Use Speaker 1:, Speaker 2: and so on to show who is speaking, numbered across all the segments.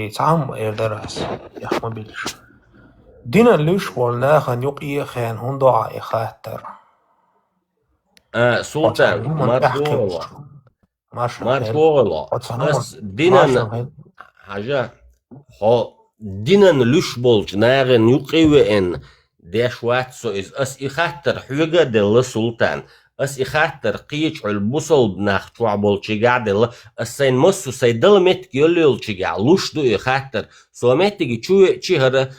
Speaker 1: تعم إردراس يا ما بيلش دينا ليش ولا خن يقي خان هندو عاي خاطر
Speaker 2: سلطان
Speaker 1: مرشوغلا
Speaker 2: مرشوغلا أس دينا حاجة هو دينا ليش بولج ناغن يقي إن ديش وات سو إز أس إخاطر حوجة دل سلطان أس إخاطر قيش البصل بناخ توع بولشي قاعد السين مسو سيدل مت يوليول شجع لوش دو إخاطر سو مت تيجي شو هذا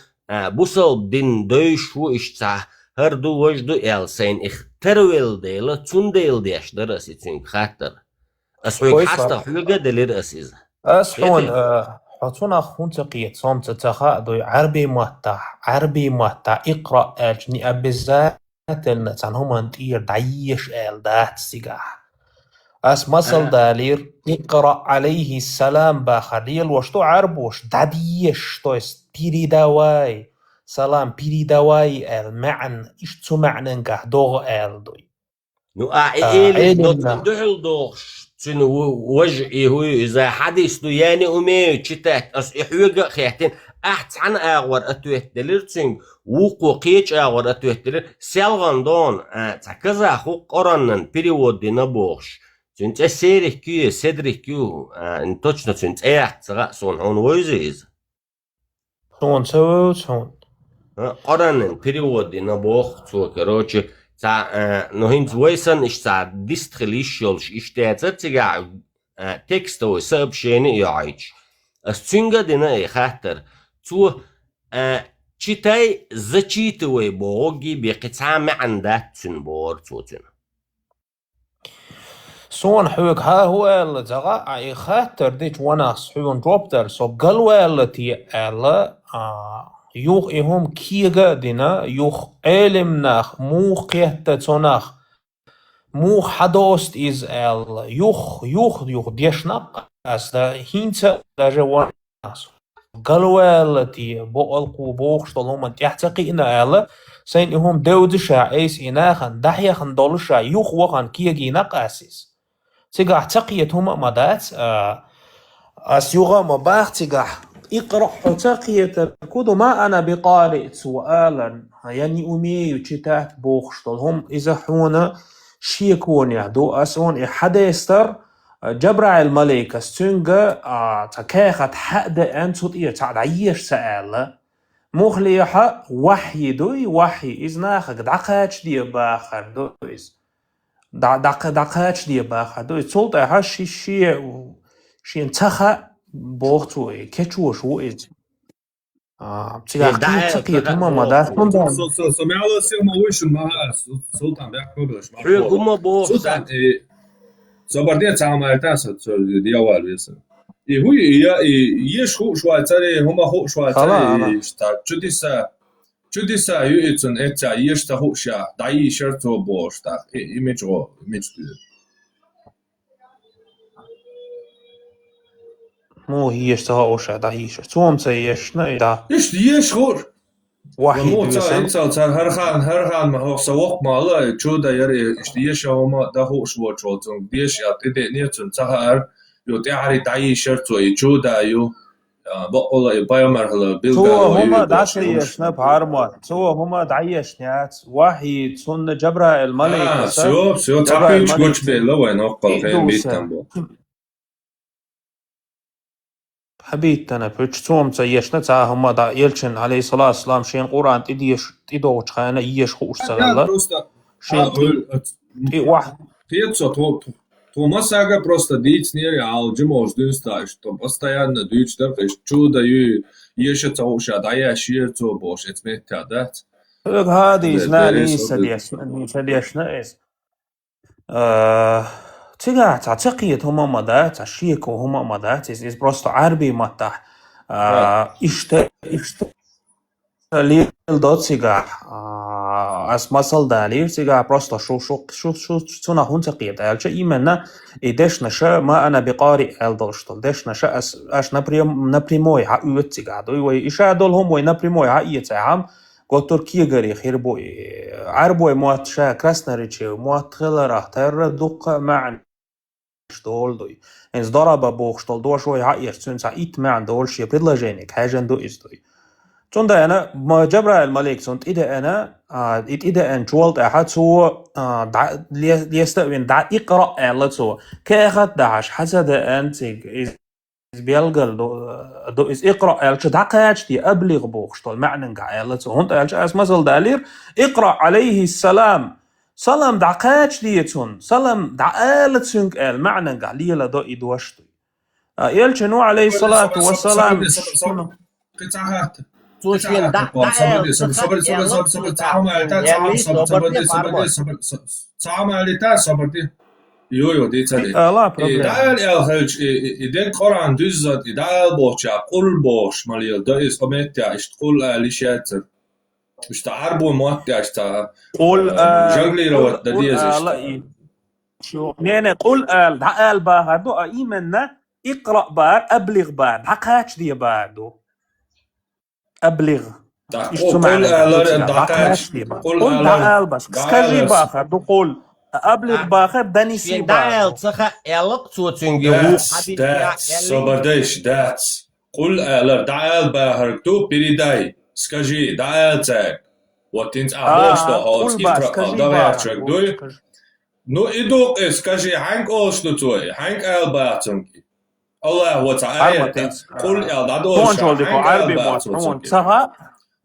Speaker 2: بصل دين دوش وإيش تاع هردو وجدو إل سين اخترويل ديلا تون ديل ديش دراسي تون خاطر أس حوج حاستا حوجة دلير أسيز
Speaker 1: أس حون حطونا خون تقيت صوم تتخا دو عربي مهتا اقرأ أجني أبزات النتان هم انتير دعيش آل دات سيقاح أس مصل دالير اقرأ عليه السلام باخريل وشتو عربوش دعيش تو استيري دواي سلام بيري دواي آل معن اشتو معنى نقاح دوغ آل دوي
Speaker 2: نو إيلي دوحل دوغش تنو وجهي هو إذا حدث دو يعني أمي تشتات أس إحوجة خياتين أحت عن أغور أتوه دليرتين وقو قيش أغور أتوه دلير سيالغان دون تكذا خو قرنن بريود دينا بوغش تنت سيري كيو سيدري كيو انتوشنا تنت ايحت سغا سون هون ويزيز
Speaker 1: سون
Speaker 2: قرنن بريود دينا بوغ تو كروتش تا نهينز ويسن إش تا ديستخليشيولش إش تاتزتيجا تكستو سبشيني يعيش السنجا دينا خاطر تو تشيتاي زتشيتوي بوغي بقطع معندات تنبور توتن
Speaker 1: سون حوك ها هو اللي زغا اي خاطر ديش وناس حيون دروبتر سو قلوة التي الا يوخ إهم كيغا دينا يوخ علمناخ موخ قيهتتوناخ موخ حدوست إز ال يوخ ديشناق أس دا هينتا دا جواناس قلوة التي بوالقو بوخشتل هم تحتقينا ألا سين إهم دودشا إيس إناخن دحيخن دولشا يوخ وغن كيغي ناقاسيس تيقاح تقيت هما مدات أس يوغا مباخ تيقاح اقرأ حتقية كودو ما أنا بقارئ سؤالا يعني أمي تشتات بوخشتل هم إذا حونا شيكون يهدو أسون إحديستر جبرع الملائكة ستنجا تكاخت حد أنتو إيه تعدعيش سألة مخليحة وحي دوي وحي إذناخك دعقاتش دي باخر دويز دعقاتش دي باخر دويز تولتا هاشي شي انتخى بوختوي كتشوش وإز تقيت هما مدار
Speaker 3: Så med alla ser man wish ما سلطان بيحكوا
Speaker 2: حقوق بوخ
Speaker 3: سلطان så var det samma där så det var väl så هو يش هو شويتاري هما هو شويتاري جديسا يؤتن إتا يشتهو شا داي شرطو بوش تا إيميج
Speaker 1: مو هيشتهو شا دا هيشر توم سيشنا دا
Speaker 3: يش غور
Speaker 1: واحد
Speaker 3: إنسان هرخان ما هو سوق ما لا جودا يري يش هما دا هو شو جوتون ديش يا تدي نيتون تهار يو تعري داي شرطو جودا يو بقول بايومرحلة
Speaker 1: تو هما دعيشنا بهارمات تو هما دعيشنات واحد سن جبرة الملك
Speaker 3: سو تعبيش وش بيلا وين أقل خير بيتنبو
Speaker 1: حبيت أنا بتشوم تيشنا تا هما دا يلشن عليه الصلاة والسلام شين قرآن تدوش خانة يش خوش سغلا
Speaker 3: شين
Speaker 1: واحد
Speaker 3: Тома сега просто дийцнери алжимош дünstag, что постоянно дүйчтер чуда ю ешется уша да я ширцо бош этметта да.
Speaker 1: هذه زناني سديشنا إس تيجا تعتقيد هما مدات عشيك وهما مدات إس بروستو عربي متاح ليل دوت سيجا as مسل دالير سيجا بروستو شو تنا هون تقيد ألش إيمنا إدش نشا ما أنا بقارئ الدوشتل دش نشا أش نبريموي حقيقة سيجا دوي وإيشا دولهم وينبريموي حقيقة عام قو تركيا غري خير بوي عربوي موات شا كراسنريتشي موات خلرا تر دق معن دول دوي إنز ضرب بوخشتل دو شوي عايش تنسى إيت ما عندهولش предложение حاجة دو إستوي توندا أنا ما جبر الملك تونت إذا أنا إذا أن جولت أحد سو ليستوين دع إقرأ على سو كأخذ دعش حسد أنت بيلقل دو إز إقرأ على شو دعكاش دي أبلغ بوخشتل معنى على سو هنت على شو مثل دالير اقرأ عليه السلام سلام دعكاش ديتون سلام دعالت سنك المعنى عليه دو إدوشتي يلشنو عليه الصلاة والسلام
Speaker 2: توشين دا
Speaker 3: Jo, det är det.
Speaker 1: لا problem.
Speaker 3: Där i den Koran düzzat i där borcha qul bosh malil da is qametya ist qul lishat ist arbo moatya ist
Speaker 1: قول
Speaker 3: jungli rawat da dies ist
Speaker 1: لا شو يعني قول دعال بار دو إيمنا اقرأ بار أبلغ بار دعكاش دي بار دو أبلغ
Speaker 3: قul daqash
Speaker 1: قول دعال بس سكاجي بار دو قول أبلغ بار داني سي بار
Speaker 2: دعال صخا يلق توتنجي
Speaker 3: that's قul da'al bahar tu piridai skaji da'al tag what ins abosto hots ikra daverchak du no idok skaji hank olstu toy hank al batunki Allah wa ta'ala قul dado
Speaker 1: عربي مو صها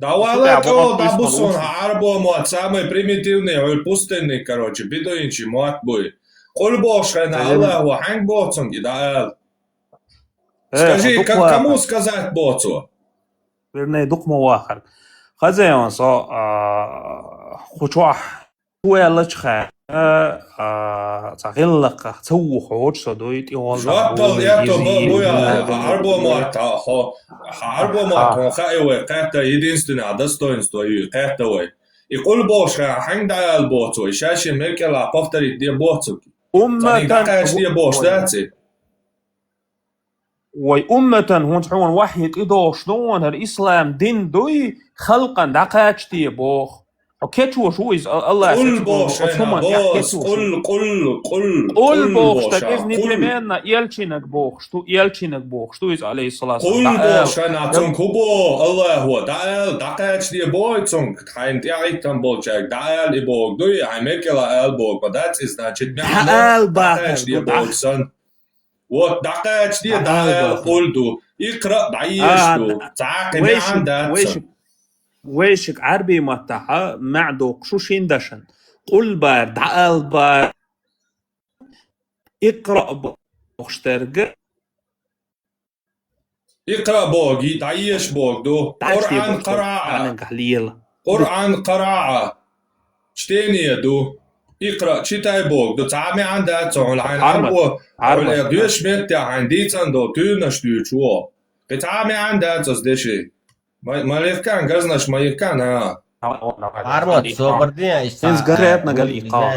Speaker 3: Давала кого да бусон арбо мот самый примитивный пустынный короче бедуинчи мот бой قل бошена Allah wa hank botunki da'al скажи кому сказать боту
Speaker 1: برنا يدق مواخر خزيون صو خشوح ولا تخا تغلق تو خوج صدويت يوال
Speaker 3: جواب ياتو بويا арбо мот арбо мот خايوه قاتا единственное достоинство и قاتا и قل бошена hank da'al боту шаши меркела повторить где боту
Speaker 1: أمة
Speaker 3: دي бош дати
Speaker 1: وأمة هون تحون وحي إدو شلون الإسلام دين دوي خلقا دقاتشتي بوخ وكيتشو شو إز الله
Speaker 3: قل بوش قل
Speaker 1: بوخ تكيز نتمنى يلشينك بوخ شتو إز عليه الصلاة والسلام
Speaker 3: قل بوش أنا تنكبو الله هو دعال دقاتشتي بوي تنك تحين تعيتن بوشك دعال إبوك دوي عميكلا ألبوك but that is not it
Speaker 1: دعال
Speaker 3: دقاتشتي بوك son what دقاتشتي دعال قلدو اقرأ بعيشتو تعاقب عن دات
Speaker 1: ويشك عربي متاحة معدوق شو شيندشن قل بار دعال بار اقرأ بوخشترق
Speaker 3: اقرأ بوغي تعيش بوغ دو قرآن قراءة قرآن قراءة شتيني دو اقرأ شتاي بوغ دو تعامي عن داتو العين عربو دوش متى عن ديتان دو تونش دو شو بتعامي عن داتو زدشي ما يفكان قزنش ما يفكان ها
Speaker 2: عربت صبرتني
Speaker 1: إنز قريتنا قال إيقاع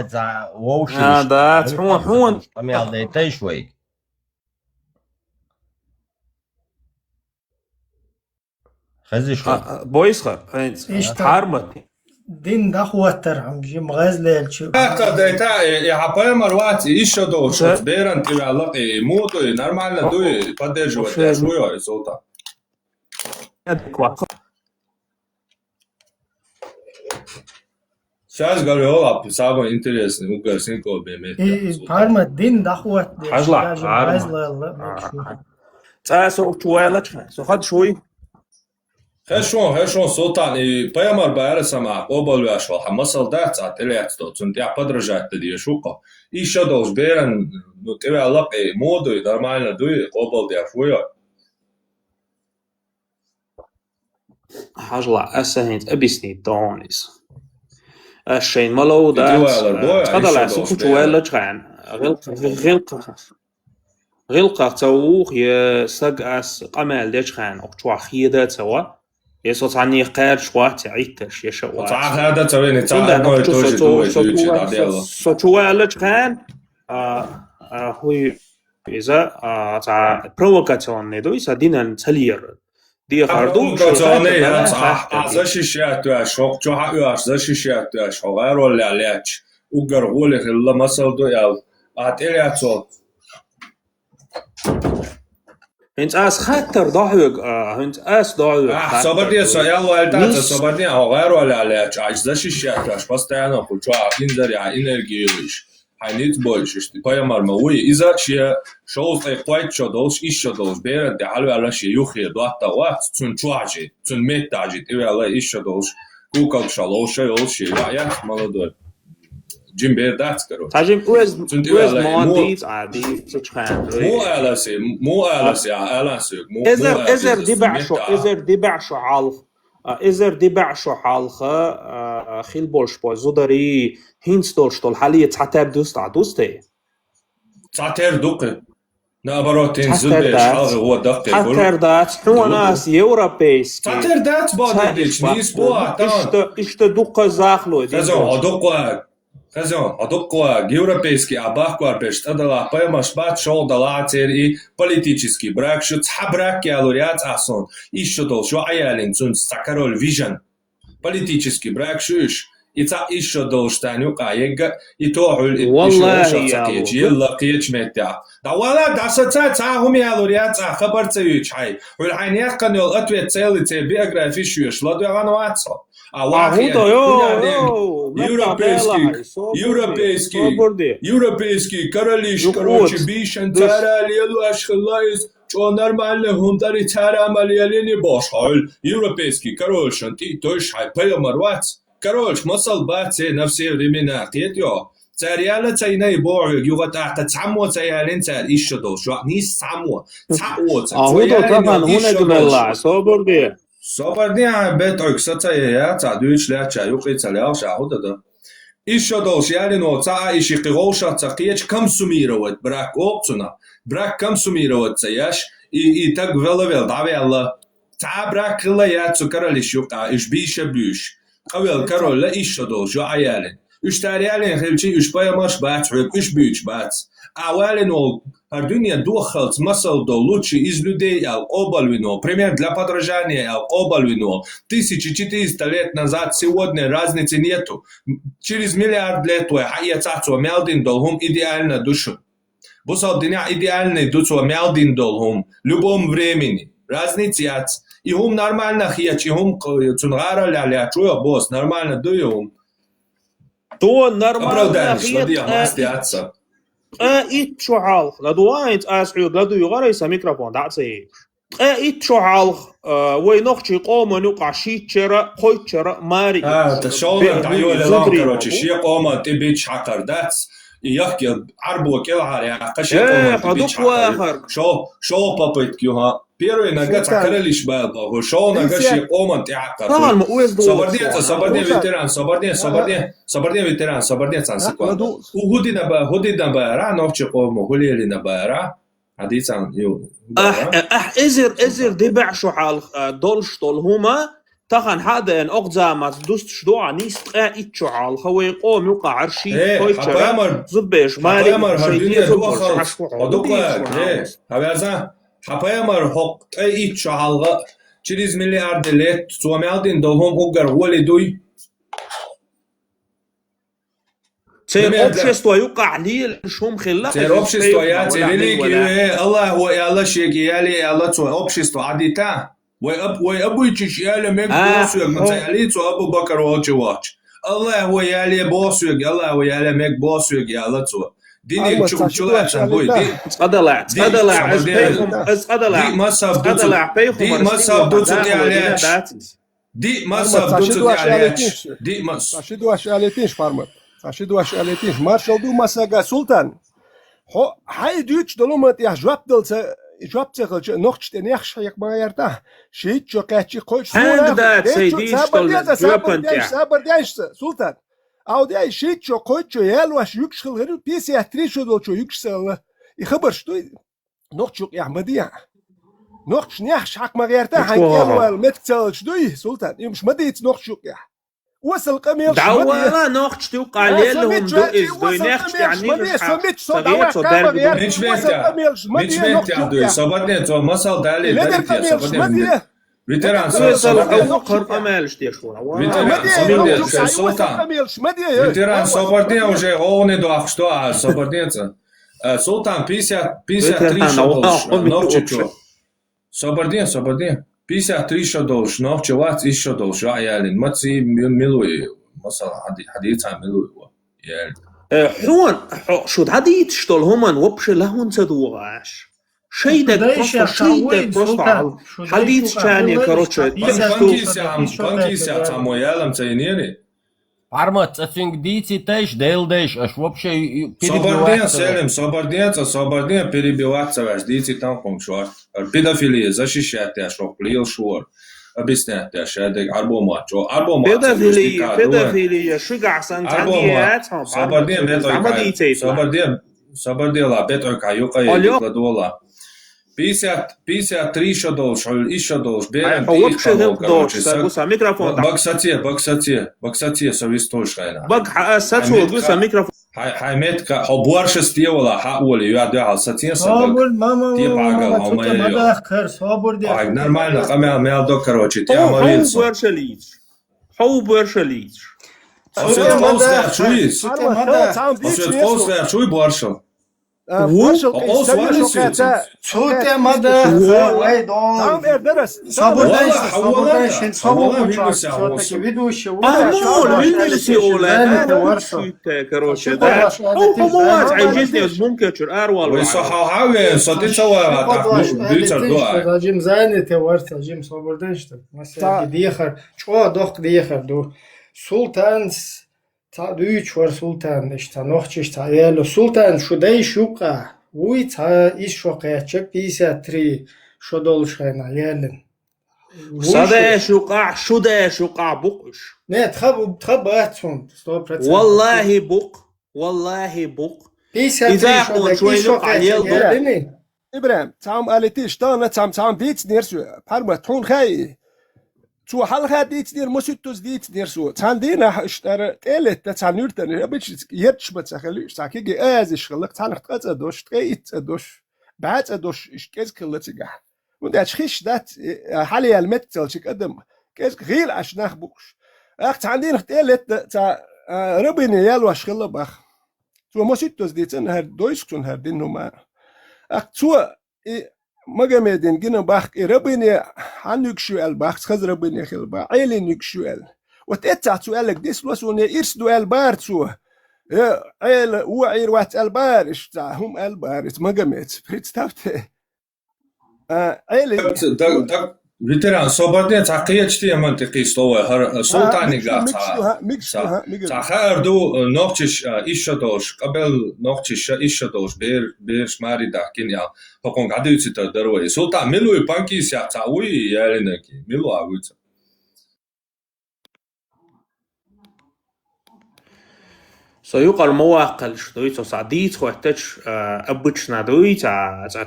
Speaker 1: هذا حون
Speaker 2: أمي ديتي شوي خزي شوي
Speaker 1: بويسخر حارمتي
Speaker 4: دين ده خوتر هم جيم غازل شو
Speaker 3: ديتا يا حبايب مرواتي إيش دو شو بيرن تبع لقي موتو نورمال دوي بدرجو شوي صوتا Сейчас говорю, самое интересное, у Гарсенко бемет.
Speaker 4: Парма дин дахуат.
Speaker 1: Ажла. تاسو شوالة سو خد شوي.
Speaker 3: هشون سلطان и поймар байрасама оболвяшвал хамасал даца телеатсто цунтя подражать тадия шука. Еще долж берен ну тебя лапе моду нормально дуй оболдя шуя.
Speaker 1: حاجلا أسهنت أبيسني تونيس الشين ملو دا هذا سوف شوالة جعان غلقة تووخ يسقعس قمال دجخان أقطع خيدة سوا يسوط عني قار شوات عيتش يشوات
Speaker 3: هذا تويني تعال
Speaker 1: شوالة جخان هو إذا تاع بروفوكاسيون ندو إذا دينا تلير دي خاردو
Speaker 3: شوالة زشيشات شوق جوها زشيشات شوغار ولا لاتش وقرغولك الله مسل دو يال أتلياتو
Speaker 1: هنت اس خطر ضحك هنت اس ضحك
Speaker 3: صبرني يلا التعت صبرني غير ولا على عايز الشيء постоянно хочу инзаря энергиюш хайнит больше что поямар мауи иза че шоу файт что долж еще долж бера де алва ши юхи дуата ва цун чуажи цун метажи ты вела еще долж кукал шалоша олши я молодой جيم بير دات короче
Speaker 1: تاجم وز مانديت عادي تشخان
Speaker 3: مو آلسي مو
Speaker 1: ازر دبع شو عالخ ازر دبع شو عالخ خيل بولش بو زودري هينستول شتول حالية تعتر دوستي
Speaker 3: تعتر دوقي наоборот زود شغل هو دقي
Speaker 1: تعتر دات هو ناس يوروبيسكي
Speaker 3: تعتر دات بادش نيس بو
Speaker 1: اشت دوقة زاخلو
Speaker 3: Казон, адокла европейский абахквар пештадала поймаш бат шоу дала и политический брак, что цхабрак ялуриат асон, еще дол, что аялин цун сакарол вижен. Политический брак шуш, и ца еще дол штаню каега, и то хуль, и еще шацакеч, елла кеч метя. Да вала, да ца хуми ялуриат ца хабарцевич хай, хуль хайнях канел ответ целый це биографии шуш, ладу януацо. Европейский королиш, короче, бишен цара лелу ашхалайс, что нормально хунтари цара малиалини бошхаль. Европейский король шанти, той шай пэлмарвац. Король масал баце на все времена, тетё. Царяла цайна и бор, югата цамо цаялин цар еще долшо, не само, цао цаялин. صبرني بيتك ستايا تعدوش لا تشايوقي تلاو شاهدة إيش دولش يعني نو تا إيش قروشة تقيش كم سميروت براك أوبتنا براك كم سميروت سياش إي تق فيل دعوي الله تا براك لا ياتسكر لشوقا إيش بيش قبل كارول لا إيش دولش عيالين إيش تاريالين خلشي إيش بايماش بات إيش بيش بات أولين Ar dunia дохалц масал до лучше из людей обалвино. Пример для подражания обалвино. 1400 лет назад сегодня разницы нету. Через миллиард лет я цацу мелдин долгум идеально душу. Бусал дня идеальный дуцу мелдин долгум любом времени. Разницы яц. И хум нормально хияч, и хум цунгара ля чуя босс нормально дуем.
Speaker 1: То нормально
Speaker 3: хияч.
Speaker 1: إيت شو عالخ لدو وايد أسعود لدو يغريس ميكروفون دعسي إيت شو عالخ وينخشي قوم نقع شيء شرا قوي شرا ماري
Speaker 3: تشاور تعيو للام كروتشي شيء قوم تبيتش حقر داتس يحكي عربو كل هاري قشي قوم تبيتش حقر شو بابيت كيوها Первый нога цакарелиш был, шел нога ши оман тяхкар. Соборден ветеран, соборден ветеран, соборден цансикван. Худина ба ра новче ому хулелина ба ра. Адицан ю.
Speaker 1: ازر دبع شو حال دولش طول هما تخن هذا ان اقزامات دوست شدوع نيست قائد شو حال هو يقوم يوقع عرشي
Speaker 3: كويتشر
Speaker 1: زبيش مالي
Speaker 3: شيء هذا Хапаямар хок и чалга через миллиарды лет суамялдин долгом угар волидуй.
Speaker 1: Цер общество юка лил шум хилла.
Speaker 3: Цер общество я религия Аллах ва Аллах шеги яли Аллах цо общество адита. Ва абуйчиш яли мек босуг мацали цо Абу Бакр очевач. Аллах ва яли босуг Аллах ва яли мек босуг Аллах цо. ديني تشوف بوي دي
Speaker 1: صدلع
Speaker 3: ما صاب دوتو عليش دي ما صاب دوتو عليش دي ما
Speaker 5: تشدوا عليتيش فارمر تشدوا عليتيش مارشال دو مساغا سلطان هو هاي دوتش دلومت يا جواب تخل نوخش تنيخ شيك ما يرتا شي تشوكاتشي قوش
Speaker 1: هذا سيدي
Speaker 5: صبر سلطان Аудия шитчо койчо ялваш юкшхил хэрүү псиатри шодолчо юкшсэл и хабар што нохчук яхмадия нохч нях шакмагярта хангялвал метцэлч дуй султан юмш мадиц нохчук я وصل قميل
Speaker 1: دعوانا نوخش توقع لهم دو إز دوي نخش يعني
Speaker 3: صبرني تو مسال دالي صبرني Ветеран, ветеран, Соборден уже он иду, что Соборденца. Султан 53 шагов, ночью. Собордин. 53 شدولش نوخ وات إيش شدولش عيالين ما تسي ملوي مثلا حديث عن ملوي يعني
Speaker 1: حون شو هذه تشتغل هم وبش لهون تدوغاش شيدك просто حديث ثاني короче
Speaker 3: بانكي ساعة مويالم تينيري
Speaker 2: Армат, офингдите тайш, дейлдейш, аж вообще
Speaker 3: Собордин перебиваться ваш, дите там кончуар. Педофилия защищать я шок, плил шуар. Объяснять я шедек, арбомат.
Speaker 1: Педофилия, шуга сантангият.
Speaker 3: Собордин ла, бетойка, юка я кладула. 53 шодолш, иш шодолш, берем
Speaker 1: микрофон.
Speaker 3: Баксатия, совестуш хайна.
Speaker 1: Сачу, гуса микрофон.
Speaker 3: Хайметка, хобуарша стиевала, хаоли, я дял, сатин собак. Ти багал, а нормально, камел мелдо, короче, ти амалился.
Speaker 1: Хау буаршалич.
Speaker 3: Чуй буаршал.
Speaker 5: Marshall
Speaker 4: Çute mada
Speaker 5: Tam erderiz.
Speaker 1: короче, да. Помогать, عايزين ممكن أروال.
Speaker 3: ويصححوا صديقه بيتر
Speaker 4: جيم زانت ورث جيم صبردن işte. Mesela diğer çoğu dok diğer do. Sultans ta üç var sultan işte nohçista yelo sultan şu dey şuka. Uy ta iş şoka çek 53 şu doluşayna yelin.
Speaker 1: صدى شقع شدى شقع بقش
Speaker 4: Ne تخب atsun 100%.
Speaker 1: والله بق
Speaker 4: İza
Speaker 1: şöyle
Speaker 5: İbrahim tam aletiş tane tam bit nersu. Parma ton khay. Şu halka dit der musutuz dit nersu. Tandina işler elet de tanürten. Ya biç yetişmet sakali sakigi az işlik tanırt qaza doş tqeit doş. Ba'd doş işkez kıllıtıga. وده تشخيش دات حاليا المتل قدم كيس غير عشان بوش اخت عندنا اختيلت تاع ربنا يالو شغل باخ تو موسيتوس ديتن هر دويسكون هر دينو ما اخت تو مجمدين جنا باخ ربنا عنك شو الباخ خز ربنا خل با عيلينك شو ال وتتع سؤالك ديس لوسون يرس دو البار تو عيل وعير وات البار هم البار مجمد بريتستافت
Speaker 3: Veteran صوبردين تحقية شتي منطقي استوى هر سلطاني قاطع تحقردو نوختش إيشادوش قبل نوختش إيشادوش بيرش ماري داكين يا هكون قاعد يصير دروي سلطان ملوي بانكي سيعتاوي يالنكي ملو عويت
Speaker 1: سيقال مواقع شدويت صعديت خواتش أبوتشنا دويت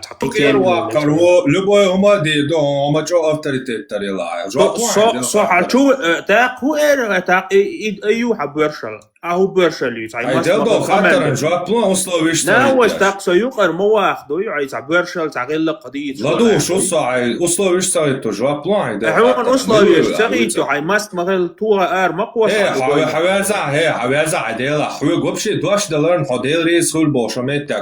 Speaker 3: تحقيقين وكرو لبوي هما دي دو هما جو أفتريتي تريلا
Speaker 1: صح شو تاق هو تاق أيو حبرشل أهو برشلي
Speaker 3: أي دو خاطر جو بلان أصلا ويش
Speaker 1: ناوش تاق سيقال مواقع دوي عايز برشل تعقل قضية
Speaker 3: لدو شو صاعي أصلا ويش صايتو جو بلان
Speaker 1: حيوان أصلا ويش صايتو هاي ماست مغل توها مقوى
Speaker 3: حوازع عديلا گوبشی دوش دلارن خدای ریز خول باشه میت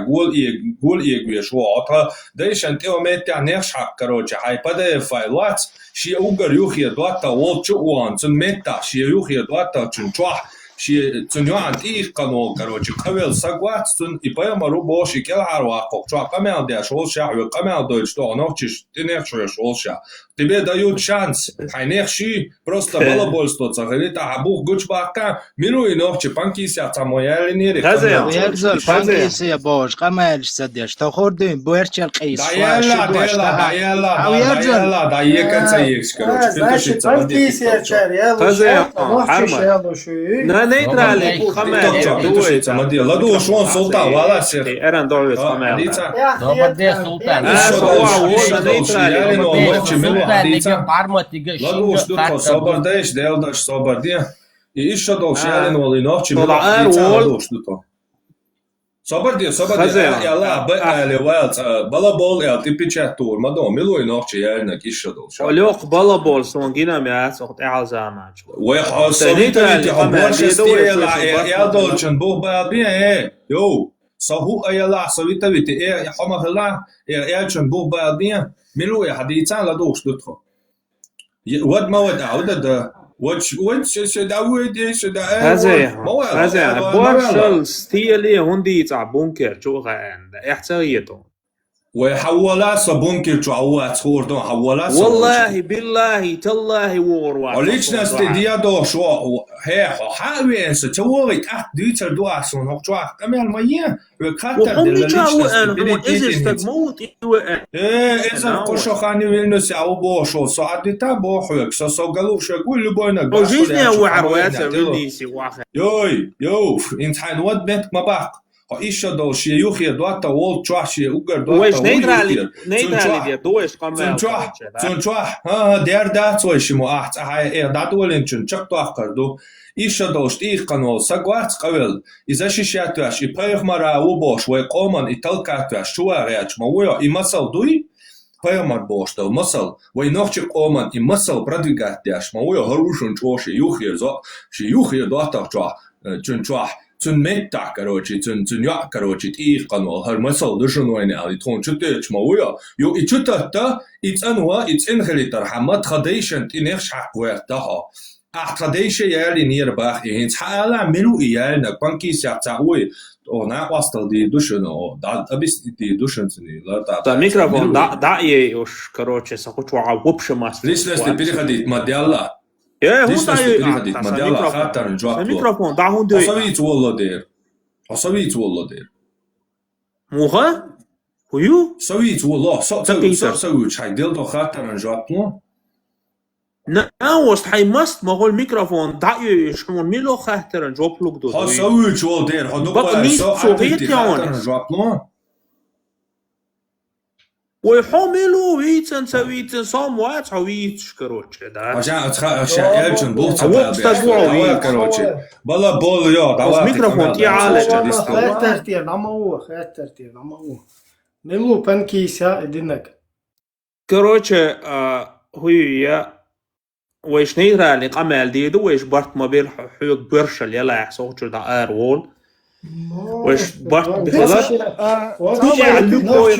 Speaker 3: گول ایگویش و آتا دیشن تیو میت نخش حق کرو چه های پده فایلات شی اوگر یوخی دوتا ول چو وان چون میت شی یوخی دوتا چون چواه شی چون یوان تیخ کنو کرو چه قبل سگوات چون ایپای مرو باشی کل هر واقع چو قمل دیش ول شا و قمل دوش تو آنوچش تنخش ول شا тебе дают шанс. Хайнехши просто балабольство. Цагали та хабух гуч бака. Минуи нохче панкися тамояли нери.
Speaker 6: يرزل بانكيس يا باش قمالش سديش تا خوردين بويرچل قيس
Speaker 3: او يرزل دايك تسيكس كروش
Speaker 4: بانكيسيا
Speaker 1: لا نيترالي
Speaker 3: خمال لدو شلون سلطان ولا سيخ
Speaker 1: اران دولت خمال
Speaker 2: Добрый султан.
Speaker 3: لدو شدو صبردش دلدش صبرديه إيش شدو شيالين ولي نوتشي صبرديه يلا بقى لوالت بلا بول يا تيبيتشات تور ما دو ملوي نوتشي يالنك إيش شدو
Speaker 1: وليق بلا بول سونجينا ميات وقت اعل زمان
Speaker 3: ويحصل تي حبوش ستيلا يا دولشن بو بابين يو هو أيلا سويت بيت إيه حما هلا إيه ألشن بوه بعدين ملو يا حديثان لا دوش دتخو ود ما ود عودة ده ود شو داود شو دا
Speaker 1: هذا بورشل ستيلي هندي تاع بونكر شو غان احتريته
Speaker 3: وحولا صبونكر تعوات صورتون حولا
Speaker 1: والله بالله تالله ووروا
Speaker 3: وليش ناس تديا دو شو هي حاوين ستوري تحت ديتر دو أحسن هو شو كم المية وكاتر
Speaker 1: دلليش أنا إزاي موت
Speaker 3: إيه إذا كشوا خاني وينوس أو بوشو ساعد تابو حوك سوغلو شغول لبوينك
Speaker 1: وجيني أو عروات وينيسي واحد
Speaker 3: يو إنت حين ود بنت ما باق إيش دو شيء يوخي دوات وول تراش يوغر دوات
Speaker 1: ويش نيدرالي دي دوش قمة
Speaker 3: تنتراح ها دير دات ويش مو أحت هاي إيه دات ولينشن شق تأخر دو إيش دوش إيه قنول سقوات قبل إذا شيء تراش يبيخ مرة وبوش ويقومن يتلقى تراش شو أغيرش مويا يمسل دوي بيمر بوش دو مسل وينوخش قومن يمسل برادوغات داش مويا هروشن شوش يوخي زو شي يوخي دوات تراح تنتراح تون ميتا короче تون يا короче إيه قنوة هالمسال دشون وين على تون شتى مويا يو إتشتا تا إتأنوا إتأنخلي حمد خديشن تنخش حق وقتها أخديش يالي نيرباخ إنت حالا ملو يال نبانكي سيعتاوي أو ناقصت دي دشون أو دا أبيس دي دشون تني لا تا
Speaker 1: تا ميكروفون دا يوش короче سقطوا عوبش ماس
Speaker 3: ليش ناس تبي خديت مديالا
Speaker 1: إيه
Speaker 3: ليش ناس تبي خديت مديالا خاطر نجوا
Speaker 1: الميكروفون دا هون دي
Speaker 3: حسبيت والله دير حسبيت والله دير
Speaker 1: موغا ويو
Speaker 3: سويت والله سويت حي ديل خاطر نجوا بلون
Speaker 1: ناوست حي ماست ما هو الميكروفون دا يشمون ميلو خاطر نجوب لوك دو
Speaker 3: ها سويت والله دير ها
Speaker 1: بقى نيس صوغيت
Speaker 3: خاطر نجوا بلون
Speaker 1: ويحملوا ويتن سويتن صاموات حويتش كروتش دا
Speaker 3: عشان يلجن بوت
Speaker 1: كروتش
Speaker 3: بلا بول يا
Speaker 1: بس ميكروفون تي عالج
Speaker 4: خاطر نما هو مملو بنكيسا ادنك
Speaker 1: كروتش هي ويش نيرا اللي قمال ديدو ويش برت ما بين حيوك برشل يلا يحصوش دا ايرول وش برت بخلاص تجي علوكو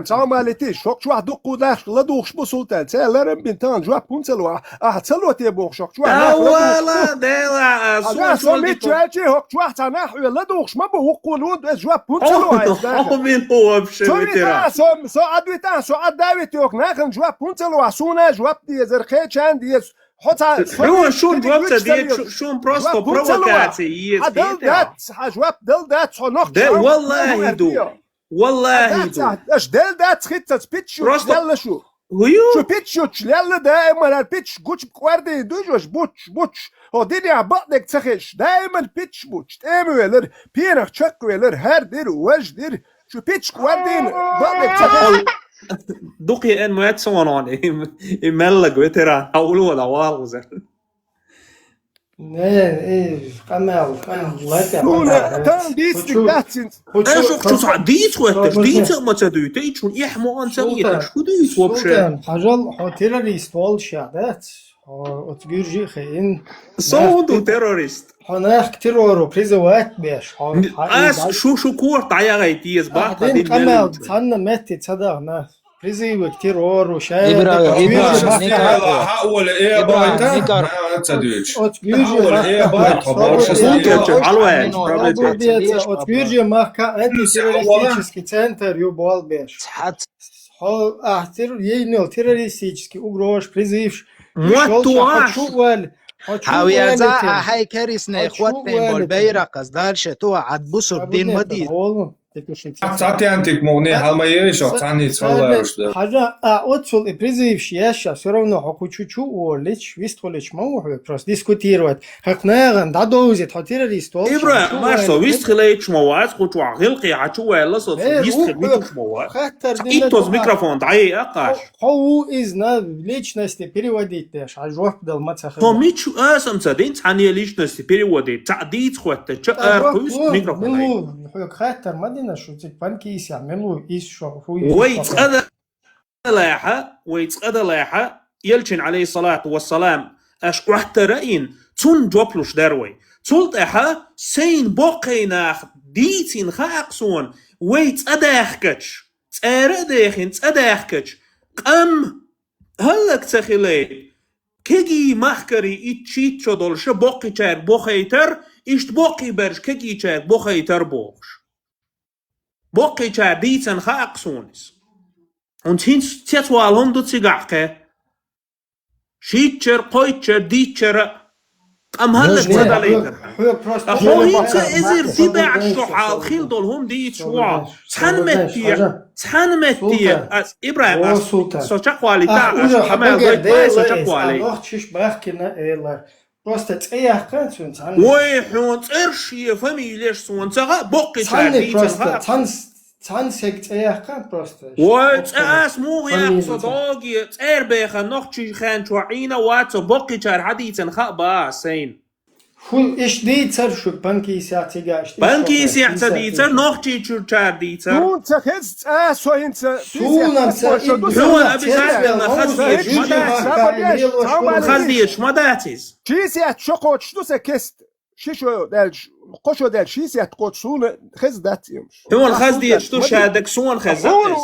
Speaker 5: سامالتي شوك شو دقو داش لا دوخش بسلطان سالرم بنتان جوا بونسلوا احتلوا تي بوخ شوك شو
Speaker 1: ولا ديلا
Speaker 5: سميت شي هوك شو تناح لا دوخش ما بوقولون جوا بونسلوا
Speaker 1: من هو بشويترا
Speaker 5: سو ادويتا سو اداويت يوك ناخن جوا بونسلوا سونا جوا دي زرخي كان دي
Speaker 1: هو شون جوابته دي شون بروستو بروفوكاتي
Speaker 5: جواب دل دات صنوخ
Speaker 1: والله دو والله دو
Speaker 5: اش دل دات خطة بيتشو دل شو شو بيتشو تشلال دائما البيتش قوش بقواردي دوجوش بوتش هو ديني بطنك تخش دائما بيتش بوتش تامويلر بينك تشكويلر هاردير وجدير شو بيتش قواردين بطنك تخش
Speaker 1: دوقي ان ما تسونون يملق وترى اولو ولا والغزر
Speaker 4: ايه قمال
Speaker 5: لا تان ديس داتين
Speaker 1: شو صعديت وقتش ديت ما تدويتي شو يحمو ان سويت شو ديت وبشا
Speaker 4: حاجل تيروريست والشعبات وتجيرجي خين
Speaker 1: صوندو تيروريست
Speaker 4: هناك تيرور بريزوات باش
Speaker 1: شو كور طايا غيتيز
Speaker 4: بعدين قمال تحنا ماتت تصدقنا بريزي وكتيرور وشاي
Speaker 3: حاول ايه بايتا تدويش
Speaker 4: حاول ايه بايتا وتجيرجي ما كان انت террористический центр юбал беш هو احتر ينو террористический угроз призыв
Speaker 6: حاويرزا هاي كاريسنا اخواتنا بالبيرقز دالشه تو عد بوسو دين مدي
Speaker 3: تعطي انتك مغني هالمايش تعطيني تصلش
Speaker 4: حاجه отцул призыв сейчас всё равно хочу олич вистолич могу просто дискутировать как наган дадоузет террорист
Speaker 1: ибра машо вистхлеч моваз хочу غلقي عچو ولا صوت вистхлеч моваз итоз микрофон дай акаш
Speaker 4: هو изна личности переводить даш ажоф дал мацах
Speaker 1: то мич асамца дин цани личности переводить تعديت خواته чаркус микрофон
Speaker 4: خاطر مدينه شو بانكيس يعملوا شو
Speaker 1: ويتقدى لاحة يلشن عليه الصلاة والسلام أشكوحت رأين تون جوبلوش داروي سلطة سين بوقيناخ ديتين خاقسون ويت أداخكتش تأرديخين تأداخكتش قم هلك تخيلي كيجي مخكري إتشيت شدولش بوقي چاك بوخيتر إشت بوقي برش كيجي چاك بوخيتر بوخش بوقي چاك ديتين خاقسونس und hins تيتوالهم دو تسيقعك شيتشر قويتشر ديتشر قم هلك تداليتر أخو هينت إزير ديباع الشحال خيل دولهم ديت شوال تحن متية إبراهيم سوچا قوالي تا حمال دويت باي سوچا قوالي
Speaker 4: أختش بأخكنا إيلا просто تأيحكن سون تحن
Speaker 1: ويحون ترشي فاميليش سون تغا بوقي
Speaker 4: تحن просто تحن سيك تأيحكن просто
Speaker 1: وتأس مو يقصد اوغي تأربيخا نوخشي خان شوعينا واتو بوقي چار حديثن خابا سين
Speaker 4: فول إيش ديتر شو بنكي ساعتيجا
Speaker 1: بنكي سيحتا ديتر نوخشي چار ديتر
Speaker 5: سون تخز سوين
Speaker 4: سون
Speaker 1: هو أبي خزديش ما داتيز
Speaker 5: شيسيات شقوت شنو سكست شيشو دال قشو دال شيسيات قوت سون خز دات يمش
Speaker 1: هو الخزديش تو شادك سون خزاتيز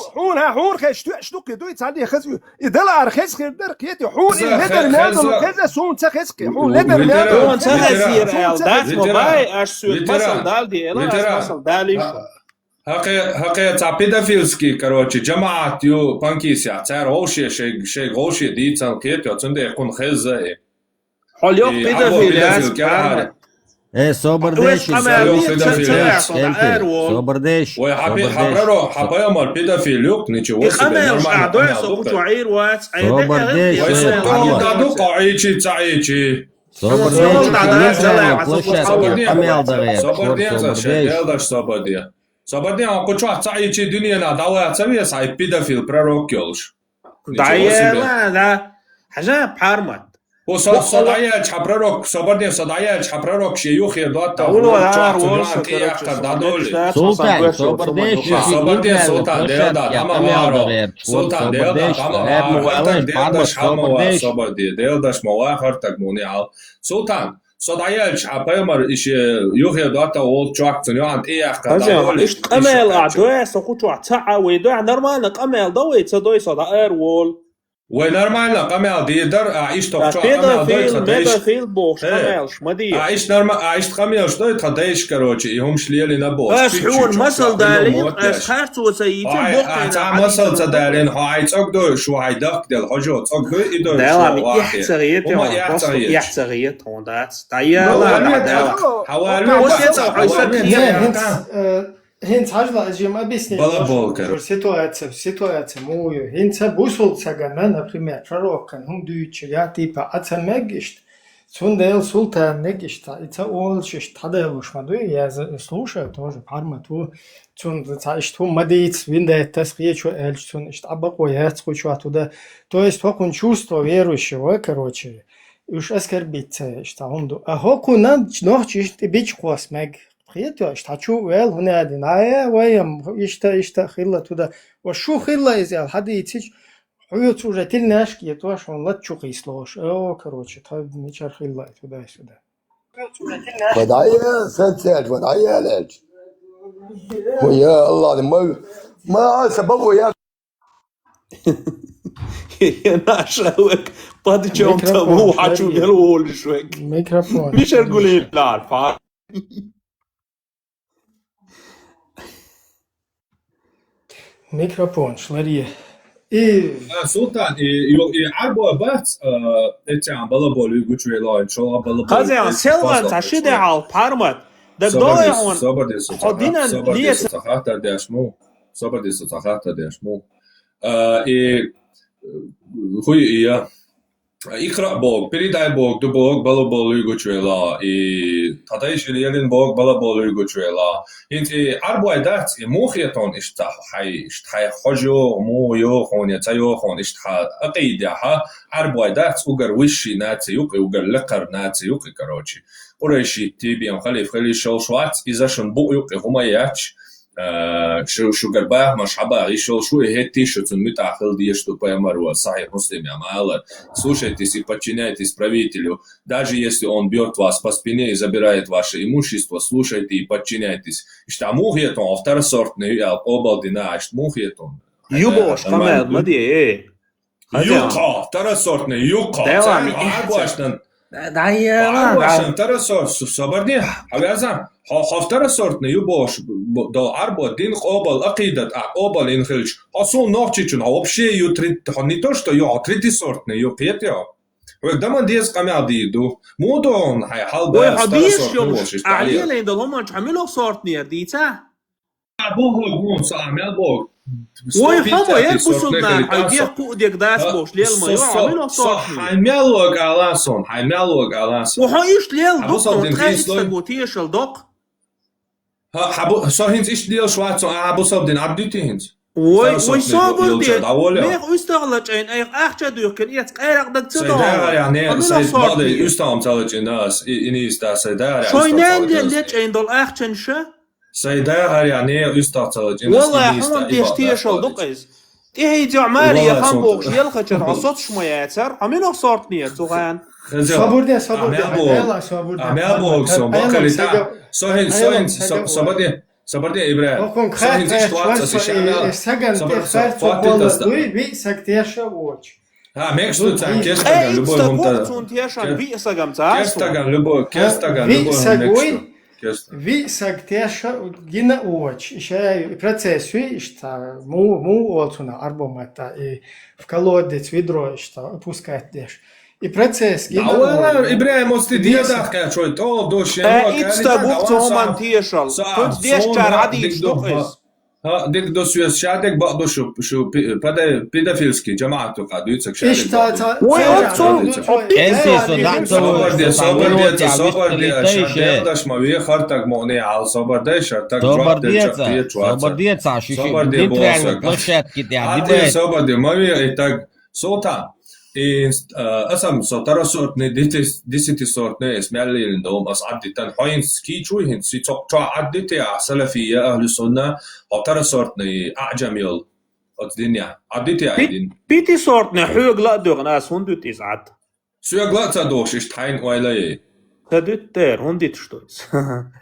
Speaker 5: حون خش شنو كدو يتصالي خز يدل ارخص خير در قيتي حون لدر نادو كذا سون تخسك حون لدر نادو
Speaker 1: هو تخزير دات موباي اش سويت بصل دال دي انا بصل دالي
Speaker 3: حقيقة تعبيدافيلسكي كروتشي جماعة يو بانكيسيا تعر غوشي شيء غوشي دي تنقيت يعتمد يكون خزة
Speaker 1: حال يوق بيدافيل
Speaker 7: ايه صبر ديش صبر ديش
Speaker 3: حبايا مال بيدافيل يوق نيجي وصل
Speaker 7: صبر ديش
Speaker 3: قاعيشي تعيشي
Speaker 7: صبر
Speaker 3: ديش صبرني أقول شو أحتاج شيء دنيا نادوا أتسوي ساي بيدافيل براروكيولش
Speaker 1: دايما لا حاجة بحرمت
Speaker 3: وصدايا حبراروك صبرني صدايا حبراروك شيء يخير دوت
Speaker 1: أولو هار وش
Speaker 7: سلطان صبر ديش
Speaker 3: صبرني سلطان ديودا تمام سلطان ديودا تمام صبر ديوداش مواخر تقموني على سلطان صدايا حبايمر إيش يخير دوت أول شاك تنيان إيه
Speaker 1: أخذ إيش قمل عدوى سقوط وعتاع ويدوع نورمال قمل ضوي تصدوي صدائر وول
Speaker 3: ونورمال قمل ديدر أعيش تقطع
Speaker 1: بيدافيل بوش قملش مدي
Speaker 3: أعيش نورمال أعيش قملش دوي تخديش كروتشي هم شليلي نبوش
Speaker 1: أشحون مسل دالين أشخاص وسيتين بوقين
Speaker 3: أتع مسل تدالين هاي تقدر شو هاي دق دل حجوت تقدر إدور
Speaker 1: دالام يحتغيت هون دات تايا
Speaker 3: حوالي
Speaker 4: هنت حاجة أجيم أبيسني سيتواتسا مويو هنت بوصل سجنا نبريمير تروكن هم دويتشياتي بأتمجشت سوندل سلطان نجشت إتا أول ششت هذا وش ما دوي يا سلوشة توجه بارمتو تون تعيشت هم مديت وين ده التسقية شو ألش تون إشت أبق ويات شو هتودا تو إستوكن شوستو ويروش وكروتشي وش أسكر بيت إشت عندو أهو كنا نوح إشت بيج قوس مج خيتو إشت هتشو ويل هنا دنايا ويم إشت خيلة تودا وشو خيلة إذا حد يتيج حيوت уже тельняшки, я тоже он латчука и слож. О, короче, там мечар хилла туда-сюда.
Speaker 8: ودايا سنتين ودايا ليش ويا الله ما سببوا يا
Speaker 1: ناشوك بادجون تمو حاجو يلول شوك
Speaker 4: ميكروفون
Speaker 1: مش أقول لا الفار
Speaker 4: ميكروفون شلريه
Speaker 3: سلطان يعربوا بس إتعام بلا بولي قطري لا إن شاء الله بلا بولي
Speaker 1: قازي سيلفان تشيد على بارمت ده ضايعون
Speaker 3: صبر دي صحاتا داشمو صبر دي صحاتا داشمو هو إياه إقرأ بوق بريداي بوق دو بوق بلا بولي قطري لا تدايش اليلين بوق بلا بولي قطري لا انت عربوا دات موخيتون اشتحي خجو مو يوخون يتيوخون اشتحا أقيدها عربوا دات أقر وشي ناتي يوقي أقر لقر ناتي يوقي كروشي قريشي تيبيان خليف خلي شو شوات إذا شن بو يوقي هما ياتش شو قرباه مش حبا شو هيتي شو цунмит ахыл дие что поэмару сахих муслим амала слушайтесь и подчиняйтесь правителю даже если он бьет вас по спине и забирает ваше имущество слушайте и подчиняйтесь что мухет он второсортный обалдина что мухет он
Speaker 1: يبوش كمان ما دي ايه
Speaker 3: يوقع второсортный يوقع عباشن عباشن второсорт صبرني حبيزا второсортный يبوش до арбо дин обал акидат обал инхилч асо нохчичун вообще ютрит не то что ё третисортный ё петё وقدام ديز قمادي دو مودون هاي حلبة
Speaker 1: وحبيش يوم أعليا ده هم مش عملوا صورتني ديتا
Speaker 3: بوه بون سامل بوه
Speaker 1: ويحبوا يلبسوا هيديه كوديك داس بوش ليل ما يعملوا صورتني
Speaker 3: هيملوك علاسون
Speaker 1: وحايش ليل دق تخيل تقوتيش الدق
Speaker 3: حبو صاحينز إيش ديال شواتو أبو صابدين عبديتينز
Speaker 1: ويصابر دي ليك استغلج إن أي أحد يمكن يتقارق دك تدور
Speaker 3: يعني سيد ماضي يستعمل تلج الناس إنيس دا سيدار
Speaker 1: شوينان دي ليش إن دول أحد شا
Speaker 3: سيدار يعني يستعمل تلج الناس
Speaker 1: والله هم بيشتيش الدقيز إيه جعمالي يا خنبوش يلخجر عصوت شمياتر عمينو صورتني توغان
Speaker 4: صبر دي
Speaker 3: عمال بوكسون بقريتا صهين صبرني إبراهيم
Speaker 4: صهين إيش تواتس الشامل سجن تخرج وقول بي سكتيشة ووش
Speaker 3: ميكستو تان كيستاغان لبو
Speaker 4: كيستاغان vi sagteša gina uoč, še procesui, šta mu olcuna arbomata i v kalodec vidro, šta puskateš. I proces gina uoč.
Speaker 3: Ibrahim, osti dijedah kaj čoj, to doš je.
Speaker 1: Itzta buktu oman tiešal, kunt dieščar adīč duqis.
Speaker 3: ديك دوسيوس شادك بقدو شو بيدافيلسكي جماعته قاعدو يتسك شادك
Speaker 4: ايش تا
Speaker 3: صبر دي شادك ما وي خرتك موني على صبر دي شرتك
Speaker 7: صبر دي
Speaker 3: صبر دي صبر دي ما وي اتاك صوتا أسم سترى صورتني ديسيتي صورتني اسماعيل عندهم أصعد تن حين سكي شوي هن سي تقطع عدتي سلفية أهل السنة وترى صورتني أعجميل الدنيا عدتي عيدين
Speaker 1: بيتي صورتني حوق لا دوغ ناس هندوت إزعد
Speaker 3: سوق لا تدوش إشتحين ويلاي
Speaker 1: تدوت تير هندوت شتويس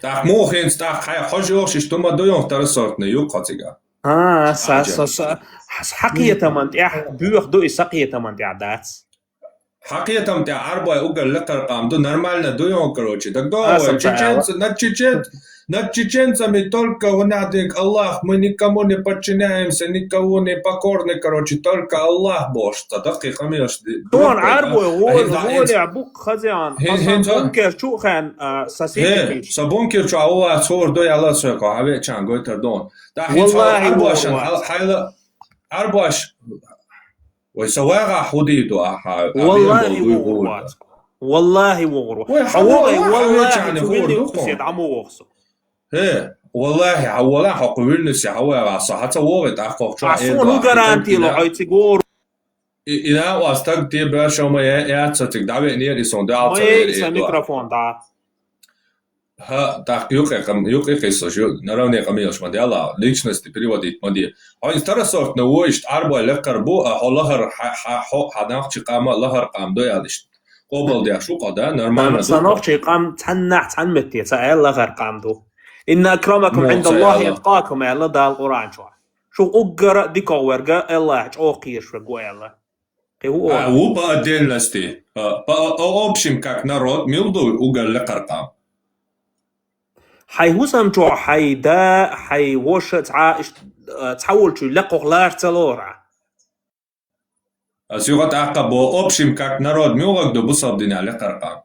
Speaker 3: تاخ موخين ستاخ حي حجوش إشتما دويون ترى صورتني يوقاتيغا
Speaker 1: حقيقة من تيح بيوخ دو إساقية من تعدات
Speaker 3: حقيقة من تعربا أوغل لقر قام دو نرمالنا دو يوم كروشي دك دو نتчеченца мы только вынадик Аллах, мы никому не подчиняемся, никого не покорны, короче, только Аллах Бож. Так и хамеш.
Speaker 1: دون عربو غول عبوك خزيان بونكر شو خان ساسيتي
Speaker 3: سبونكر شو هو صور دو يلا سوكو هبه چان گوتر دون والله أرباش ويسواغا حديدو
Speaker 1: والله وغرو
Speaker 3: هي والله اولا حقوقنا سي هو صحته وقت اخو شو
Speaker 1: عصون غارانتي لو عيتي غور
Speaker 3: اذا واستك دي برشا ما يا تصدق دعوه ني دي سون دال
Speaker 1: اي ميكروفون دا
Speaker 3: ها يوقع قصه شو نروني قميش ما ديلا ليتشنس переводить مدي هاي старосорт на ويشت اربع لقربو هولهر حداخ قام لهر قام دو يادش قبل دي شو قدا نورمال
Speaker 1: صنوخ قام تنح تنمتي سأل لهر قام دو إن أكرمكم عند الله يتقاكم يلا دا القرآن شو أقرأ ديكو ورقة الله أوقيش رقوة يلا
Speaker 3: هو по-отдельности общем как народ милду угол لقرقام
Speaker 1: حي هوسم جو حي دا حي وش تحول شو لقو غلار تلورا
Speaker 3: أسيغت عقبو общем как народ милду بصابدين على لقرقام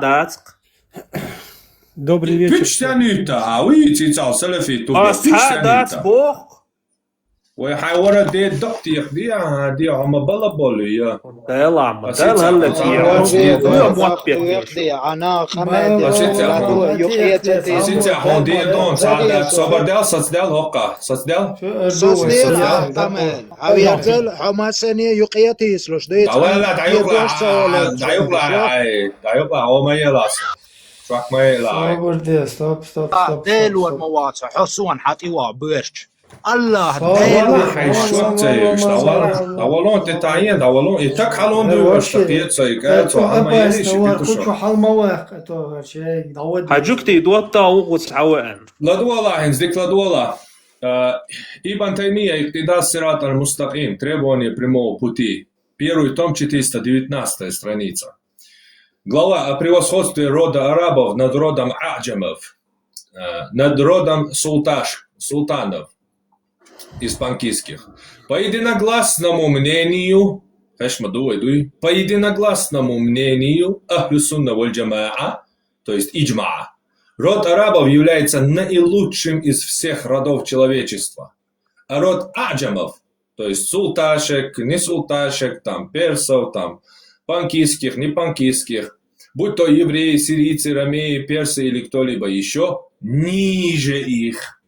Speaker 1: داتق
Speaker 4: Добрый вечер.
Speaker 3: Пичтянута, а вы цицал салафи туда.
Speaker 1: Пичтянута. Бог.
Speaker 3: وحاورة دي دقتيق دي هم بلبولو يا.
Speaker 1: لا ما ده هلا تي.
Speaker 6: دي أنا خمد.
Speaker 3: سيتي هون دي دون صعد صبر دال صدال هقة صدال.
Speaker 6: صدال كمان. أبي ينزل حماسني يقيتي سلوش دي.
Speaker 3: ولا دعيوق لا هو ما يلاس. شوك ما يلاعي
Speaker 4: صبر دي ستوب
Speaker 6: ديل والمواصع حصون حطيوا برش الله
Speaker 4: صبر.
Speaker 6: ديل
Speaker 3: والله حيشوت زيش داولون تتعين داولون يتك حالون دو اشتقيت سيكات
Speaker 4: تو
Speaker 3: وعما
Speaker 4: أباس
Speaker 3: يليش
Speaker 4: نور
Speaker 3: يكتشف
Speaker 4: كل حال مواقع تو هالشيء داود
Speaker 1: حاجوكتي دوتا وغوتسعوان
Speaker 3: لدولا هنزدك لدولا Ибн Таймия «Иктидас сират аль-мустаким» требование прямого пути. Первый том 419 страница. Глава о превосходстве рода арабов над родом аджамов, над родом султанов испанкийских. По единогласному мнению, Ахлю сунна валь джамаа, то есть иджмаа, род арабов является наилучшим из всех родов человечества. А род аджамов, то есть султашек, не султашек, там персов, там панкийских, не панкийских, будь то евреи, сирийцы, ромеи, персы или кто-либо еще, ниже их.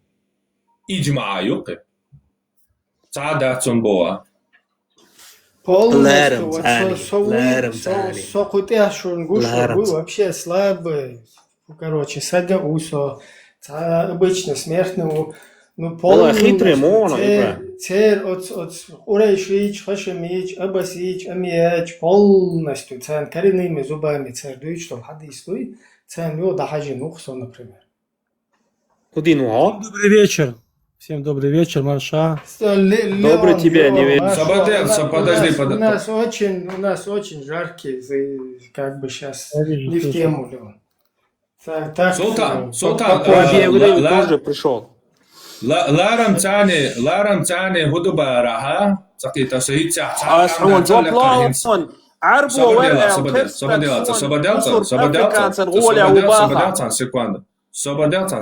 Speaker 3: Иджмаа юки. Цада цунбоа.
Speaker 4: полностью сокутя шунгуша был вообще слабый. Короче, сага усо, обычно смертному, ну
Speaker 1: хитрый мон,
Speaker 4: цер от урайшич, хашемич, абасич, амияч, полностью цен коренными зубами цер дует, что хадислуй, цен его дахажи нухсо, например.
Speaker 7: Добрый вечер. Всем добрый вечер, Марша.
Speaker 4: Добрый
Speaker 1: тебе, не верю.
Speaker 3: Подожди.
Speaker 4: У нас очень жаркий, как бы сейчас не в тему, Леон.
Speaker 3: Султан,
Speaker 1: тоже пришел.
Speaker 3: ларам цани худуба раха, цакита сахитя.
Speaker 1: Асхун зоплаун. عربوا ولا